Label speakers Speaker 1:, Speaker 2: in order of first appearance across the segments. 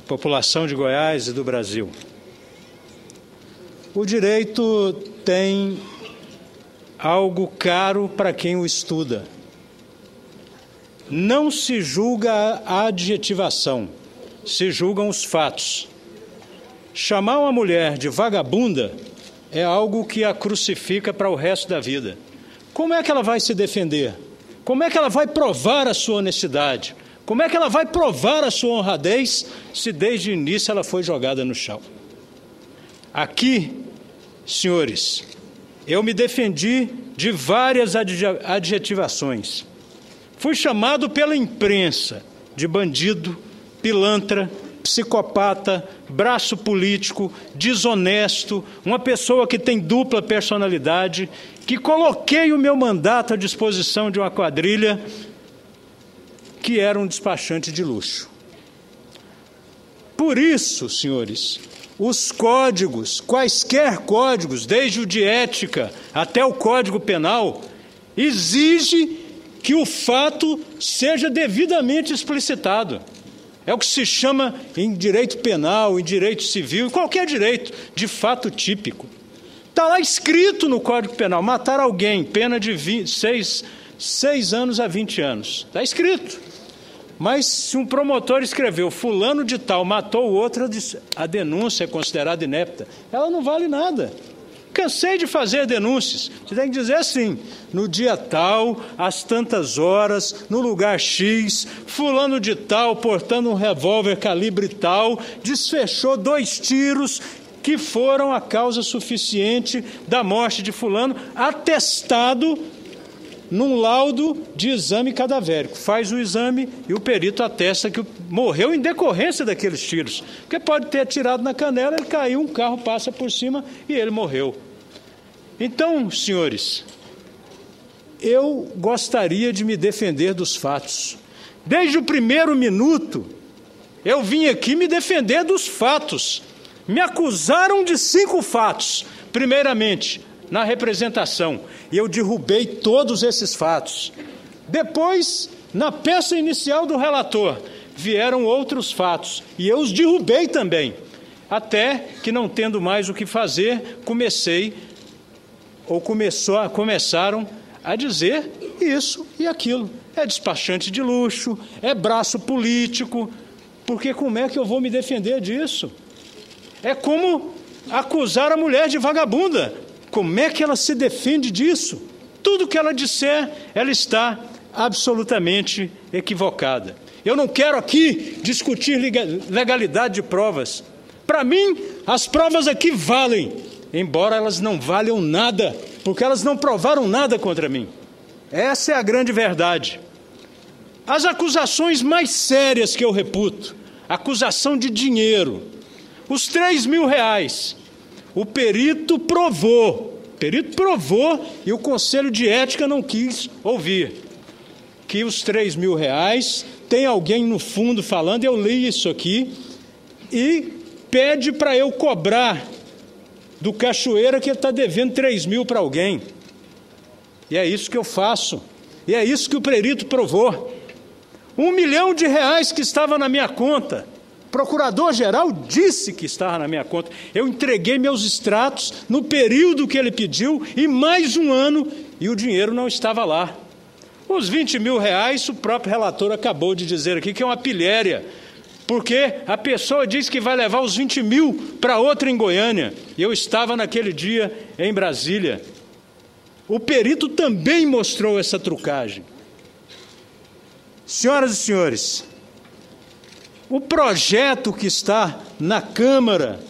Speaker 1: população de Goiás e do Brasil. O direito tem algo caro para quem o estuda. Não se julga a adjetivação, se julgam os fatos. Chamar uma mulher de vagabunda é algo que a crucifica para o resto da vida. Como é que ela vai se defender? Como é que ela vai provar a sua honestidade? Como é que ela vai provar a sua honradez se desde o início ela foi jogada no chão? Aqui, senhores, eu me defendi de várias adjetivações. Fui chamado pela imprensa de bandido, pilantra, psicopata, braço político, desonesto, uma pessoa que tem dupla personalidade, que coloquei o meu mandato à disposição de uma quadrilha que era um despachante de luxo. Por isso, senhores, os códigos, quaisquer códigos, desde o de ética até o Código Penal, exige que o fato seja devidamente explicitado. É o que se chama em direito penal, em direito civil, em qualquer direito, de fato típico. Está lá escrito no Código Penal, matar alguém, pena de 6 anos a 20 anos. Está escrito. Mas se um promotor escreveu, fulano de tal matou o outro, a denúncia é considerada inepta. Ela não vale nada. Cansei de fazer denúncias. Você tem que dizer assim, no dia tal, às tantas horas, no lugar X, fulano de tal, portando um revólver calibre tal, desfechou 2 tiros que foram a causa suficiente da morte de fulano, atestado num laudo de exame cadavérico. Faz o exame e o perito atesta que morreu em decorrência daqueles tiros. Porque pode ter atirado na canela, ele caiu, um carro passa por cima e ele morreu. Então, senhores, eu gostaria de me defender dos fatos. Desde o primeiro minuto, eu vim aqui me defender dos fatos. Me acusaram de 5 fatos. Primeiramente, na representação, e eu derrubei todos esses fatos. Depois, na peça inicial do relator, vieram outros fatos, e eu os derrubei também. Até que, não tendo mais o que fazer, começaram a dizer isso e aquilo. É despachante de luxo, é braço político, porque como é que eu vou me defender disso? É como acusar a mulher de vagabunda. Como é que ela se defende disso? Tudo que ela disser, ela está absolutamente equivocada. Eu não quero aqui discutir legalidade de provas. Para mim, as provas aqui valem, embora elas não valham nada, porque elas não provaram nada contra mim. Essa é a grande verdade. As acusações mais sérias que eu reputo, acusação de dinheiro, os R$3.000, o perito provou e o Conselho de Ética não quis ouvir, que os R$3.000, tem alguém no fundo falando, eu li isso aqui, e pede para eu cobrar do Cachoeira que ele está devendo 3.000 para alguém. E é isso que eu faço. E é isso que o perito provou. R$1 milhão que estava na minha conta. O procurador-geral disse que estava na minha conta. Eu entreguei meus extratos no período que ele pediu e mais um ano e o dinheiro não estava lá. Os R$20.000, o próprio relator acabou de dizer aqui que é uma pilhéria, porque a pessoa diz que vai levar os 20.000 para outra em Goiânia. E eu estava naquele dia em Brasília. O perito também mostrou essa trucagem. Senhoras e senhores, o projeto que está na Câmara,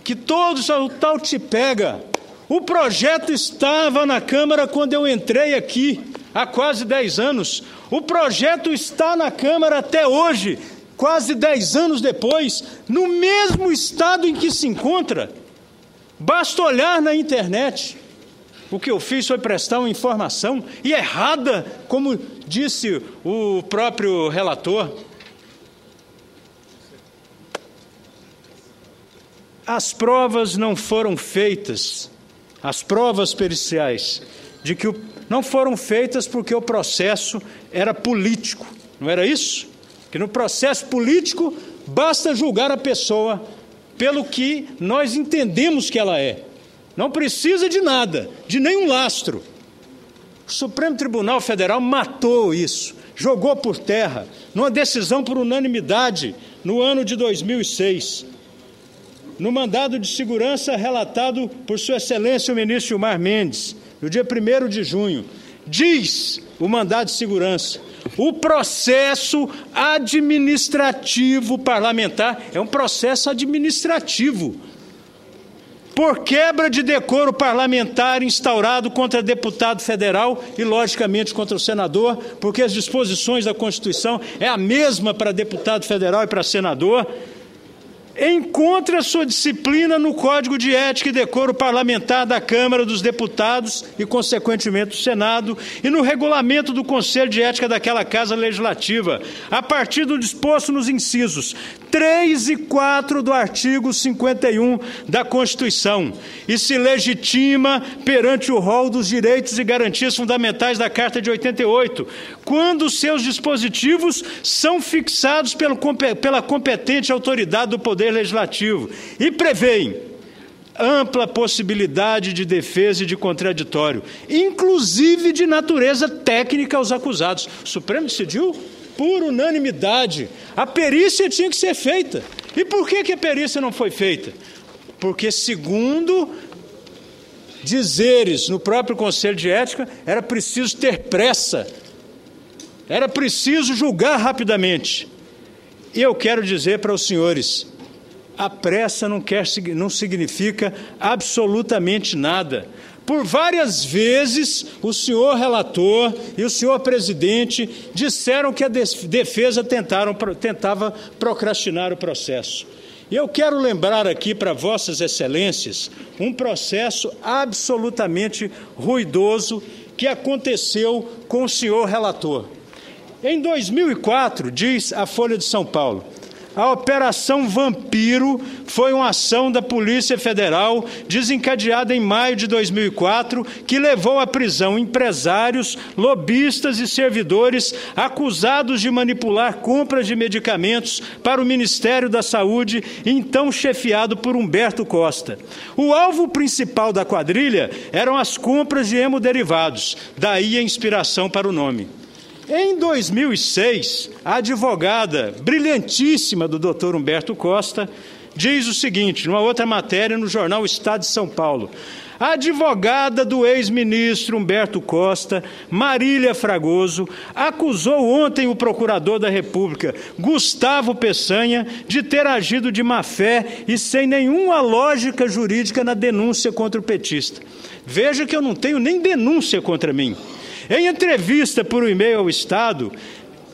Speaker 1: que todos o tal te pega, o projeto estava na Câmara quando eu entrei aqui, há quase 10 anos. O projeto está na Câmara até hoje, quase 10 anos depois, no mesmo estado em que se encontra. Basta olhar na internet. O que eu fiz foi prestar uma informação, e errada, como disse o próprio relator. As provas não foram feitas, as provas periciais, não foram feitas porque o processo era político, não era isso? Que no processo político basta julgar a pessoa pelo que nós entendemos que ela é. Não precisa de nada, de nenhum lastro. O Supremo Tribunal Federal matou isso, jogou por terra, numa decisão por unanimidade, no ano de 2006. No mandado de segurança relatado por Sua Excelência o ministro Gilmar Mendes, no dia 1º de junho, diz o mandado de segurança: o processo administrativo parlamentar é um processo administrativo por quebra de decoro parlamentar instaurado contra deputado federal e, logicamente, contra o senador, porque as disposições da Constituição é a mesma para deputado federal e para senador, encontra sua disciplina no Código de Ética e Decoro Parlamentar da Câmara dos Deputados e, consequentemente, do Senado, e no regulamento do Conselho de Ética daquela Casa Legislativa, a partir do disposto nos incisos 3 e 4 do artigo 51 da Constituição, e se legitima perante o rol dos direitos e garantias fundamentais da Carta de 88, quando seus dispositivos são fixados pela competente autoridade do Poder Legislativo e prevêem ampla possibilidade de defesa e de contraditório, inclusive de natureza técnica aos acusados. O Supremo decidiu por unanimidade. A perícia tinha que ser feita. E por que a perícia não foi feita? Porque, segundo dizeres no próprio Conselho de Ética, era preciso ter pressa, era preciso julgar rapidamente. E eu quero dizer para os senhores, a pressa não significa absolutamente nada. Por várias vezes, o senhor relator e o senhor presidente disseram que a defesa tentava procrastinar o processo. E eu quero lembrar aqui para vossas excelências um processo absolutamente ruidoso que aconteceu com o senhor relator. Em 2004, diz a Folha de São Paulo, a Operação Vampiro foi uma ação da Polícia Federal desencadeada em maio de 2004, que levou à prisão empresários, lobistas e servidores acusados de manipular compras de medicamentos para o Ministério da Saúde, então chefiado por Humberto Costa. O alvo principal da quadrilha eram as compras de hemoderivados, daí a inspiração para o nome. Em 2006, a advogada brilhantíssima do Dr. Humberto Costa diz o seguinte, numa outra matéria no jornal Estado de São Paulo: a advogada do ex-ministro Humberto Costa, Marília Fragoso, acusou ontem o procurador da República, Gustavo Peçanha, de ter agido de má-fé e sem nenhuma lógica jurídica na denúncia contra o petista. Veja que eu não tenho nem denúncia contra mim. Em entrevista por e-mail ao Estado,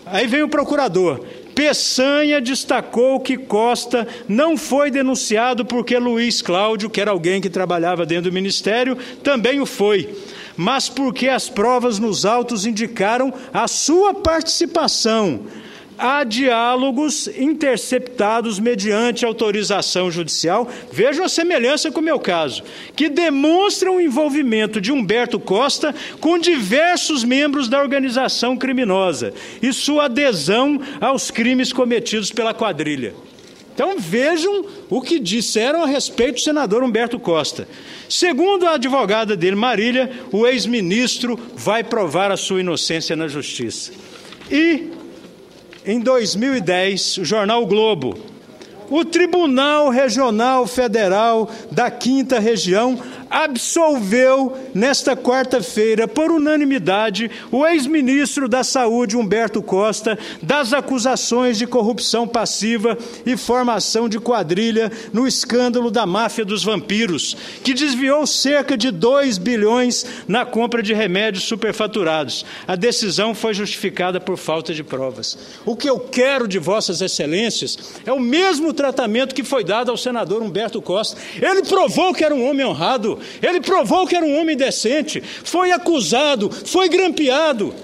Speaker 1: aí vem o procurador, Peçanha destacou que Costa não foi denunciado porque Luiz Cláudio, que era alguém que trabalhava dentro do Ministério, também o foi, mas porque as provas nos autos indicaram a sua participação. Há diálogos interceptados mediante autorização judicial, vejam a semelhança com o meu caso, que demonstram o envolvimento de Humberto Costa com diversos membros da organização criminosa e sua adesão aos crimes cometidos pela quadrilha. Então vejam o que disseram a respeito do senador Humberto Costa. Segundo a advogada dele, Marília, o ex-ministro vai provar a sua inocência na justiça. E em 2010, o jornal O Globo, o Tribunal Regional Federal da 5ª Região absolveu, nesta quarta-feira, por unanimidade, o ex-ministro da Saúde, Humberto Costa, das acusações de corrupção passiva e formação de quadrilha no escândalo da máfia dos vampiros, que desviou cerca de 2 bilhões na compra de remédios superfaturados. A decisão foi justificada por falta de provas. O que eu quero de vossas excelências é o mesmo tratamento que foi dado ao senador Humberto Costa. Ele provou que era um homem honrado, ele provou que era um homem decente, foi acusado, foi grampeado.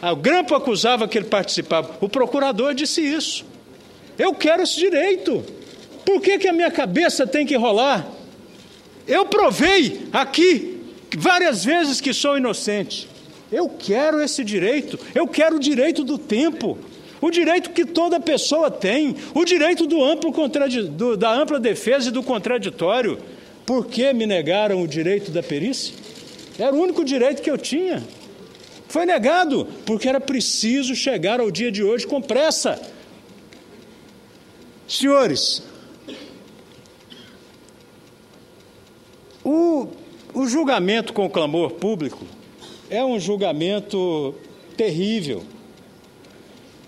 Speaker 1: O grampo acusava que ele participava. O procurador disse isso. Eu quero esse direito. Por que a minha cabeça tem que rolar? Eu provei aqui várias vezes que sou inocente. Eu quero esse direito. Eu quero o direito do tempo. o direito que toda pessoa tem, o direito da ampla defesa e do contraditório. Por que me negaram o direito da perícia? Era o único direito que eu tinha. Foi negado, porque era preciso chegar ao dia de hoje com pressa. Senhores, o julgamento com clamor público é um julgamento terrível.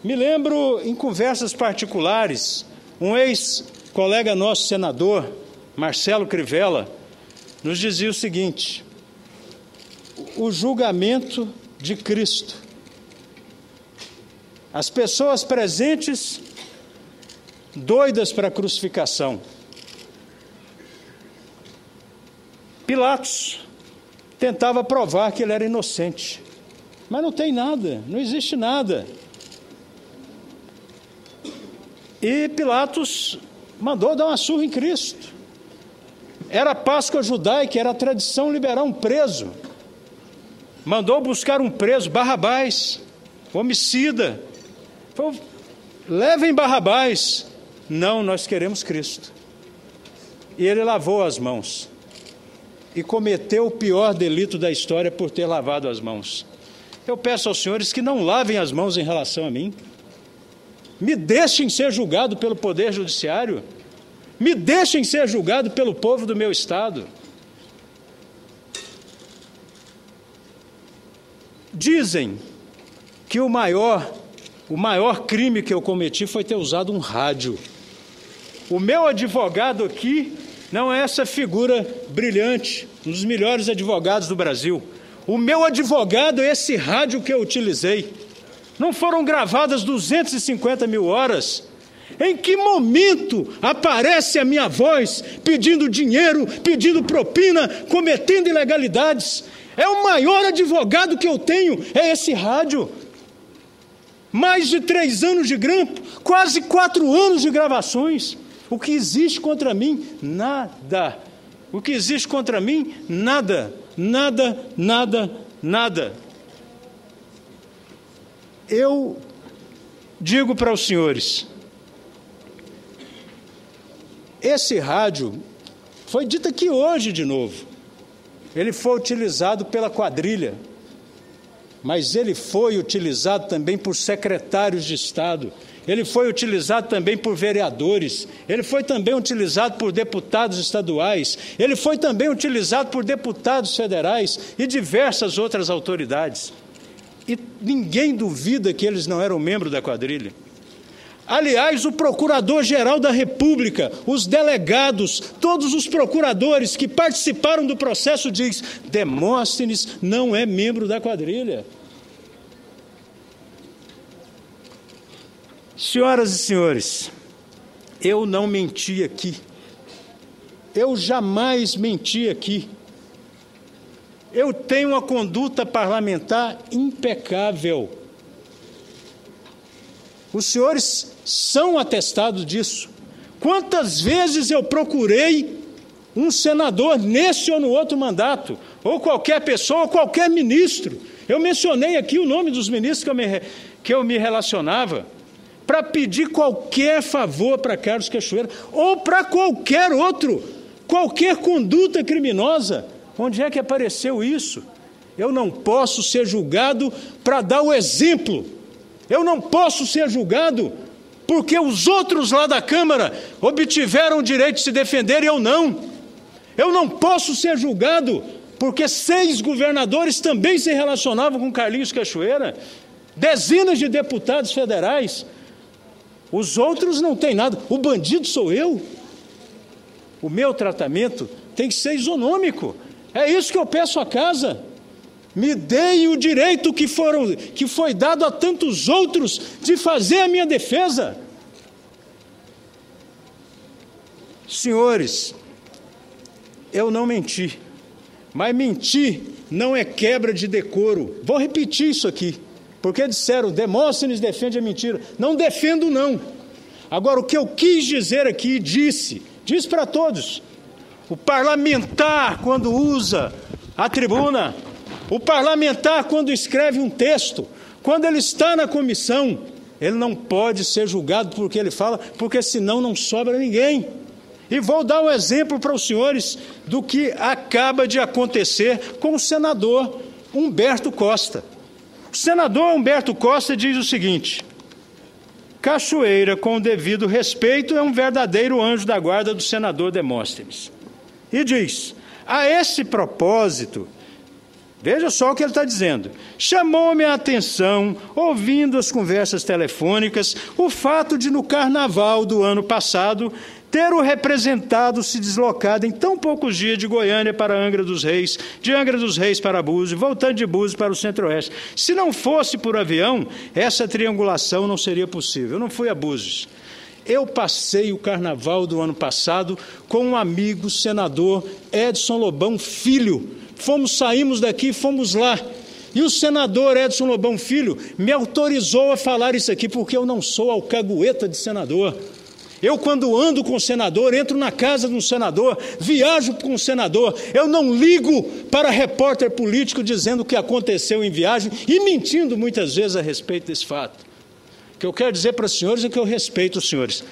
Speaker 1: Me lembro, em conversas particulares, um ex-colega nosso, senador, Marcelo Crivella, nos dizia o seguinte: o julgamento de Cristo. As pessoas presentes, doidas para a crucificação. Pilatos tentava provar que ele era inocente, mas não tem nada, não existe nada. E Pilatos mandou dar uma surra em Cristo. Era a Páscoa judaica, era a tradição liberar um preso. Mandou buscar um preso, Barrabás, homicida. Falou, levem Barrabás. Não, nós queremos Cristo. E ele lavou as mãos. E cometeu o pior delito da história por ter lavado as mãos. Eu peço aos senhores que não lavem as mãos em relação a mim. Me deixem ser julgado pelo Poder Judiciário. Me deixem ser julgado pelo povo do meu Estado. Dizem que o maior crime que eu cometi foi ter usado um rádio. O meu advogado aqui não é essa figura brilhante, um dos melhores advogados do Brasil. O meu advogado é esse rádio que eu utilizei. Não foram gravadas 250 mil horas? Em que momento aparece a minha voz pedindo dinheiro, pedindo propina, cometendo ilegalidades? É o maior advogado que eu tenho, é esse rádio. Mais de 3 anos de grampo, quase 4 anos de gravações. O que existe contra mim? Nada. O que existe contra mim? Nada, nada, nada, nada. Eu digo para os senhores, esse rádio foi dito aqui hoje de novo. Ele foi utilizado pela quadrilha, mas ele foi utilizado também por secretários de Estado, ele foi utilizado também por vereadores, ele foi também utilizado por deputados estaduais, ele foi também utilizado por deputados federais e diversas outras autoridades. E ninguém duvida que eles não eram membros da quadrilha. Aliás, o Procurador-Geral da República, os delegados, todos os procuradores que participaram do processo diz: Demóstenes não é membro da quadrilha. Senhoras e senhores, eu não menti aqui. Eu jamais menti aqui. Eu tenho uma conduta parlamentar impecável. Os senhores são atestados disso. Quantas vezes eu procurei um senador nesse ou no outro mandato, ou qualquer pessoa, ou qualquer ministro. Eu mencionei aqui o nome dos ministros que eu me relacionava, para pedir qualquer favor para Carlos Cachoeira, ou para qualquer outro, qualquer conduta criminosa. Onde é que apareceu isso? Eu não posso ser julgado para dar o exemplo. Eu não posso ser julgado porque os outros lá da Câmara obtiveram o direito de se defender e eu não. Eu não posso ser julgado porque 6 governadores também se relacionavam com Carlinhos Cachoeira, dezenas de deputados federais. Os outros não têm nada. O bandido sou eu. O meu tratamento tem que ser isonômico. É isso que eu peço à casa. Me deem o direito que foi dado a tantos outros de fazer a minha defesa. Senhores, eu não menti, mas mentir não é quebra de decoro. Vou repetir isso aqui, porque disseram, Demóstenes defende a mentira. Não defendo, não. Agora, o que eu quis dizer aqui, disse para todos, o parlamentar, quando usa a tribuna, o parlamentar, quando escreve um texto, quando ele está na comissão, ele não pode ser julgado por que ele fala, porque senão não sobra ninguém. E vou dar um exemplo para os senhores do que acaba de acontecer com o senador Humberto Costa. O senador Humberto Costa diz o seguinte: Cachoeira, com o devido respeito, é um verdadeiro anjo da guarda do senador Demóstenes. E diz: a esse propósito, veja só o que ele está dizendo, chamou-me a atenção, ouvindo as conversas telefônicas, o fato de no carnaval do ano passado ter o representado se deslocado em tão poucos dias de Goiânia para Angra dos Reis, de Angra dos Reis para Búzios, voltando de Búzios para o Centro-Oeste. Se não fosse por avião, essa triangulação não seria possível. Eu não fui a Búzios. Eu passei o carnaval do ano passado com um amigo, senador Edson Lobão Filho. Saímos daqui e fomos lá. E o senador Edson Lobão Filho me autorizou a falar isso aqui, porque eu não sou alcagueta de senador. Eu, quando ando com o senador, entro na casa de um senador, viajo com o senador, eu não ligo para repórter político dizendo o que aconteceu em viagem e mentindo muitas vezes a respeito desse fato. O que eu quero dizer para os senhores é que eu respeito os senhores,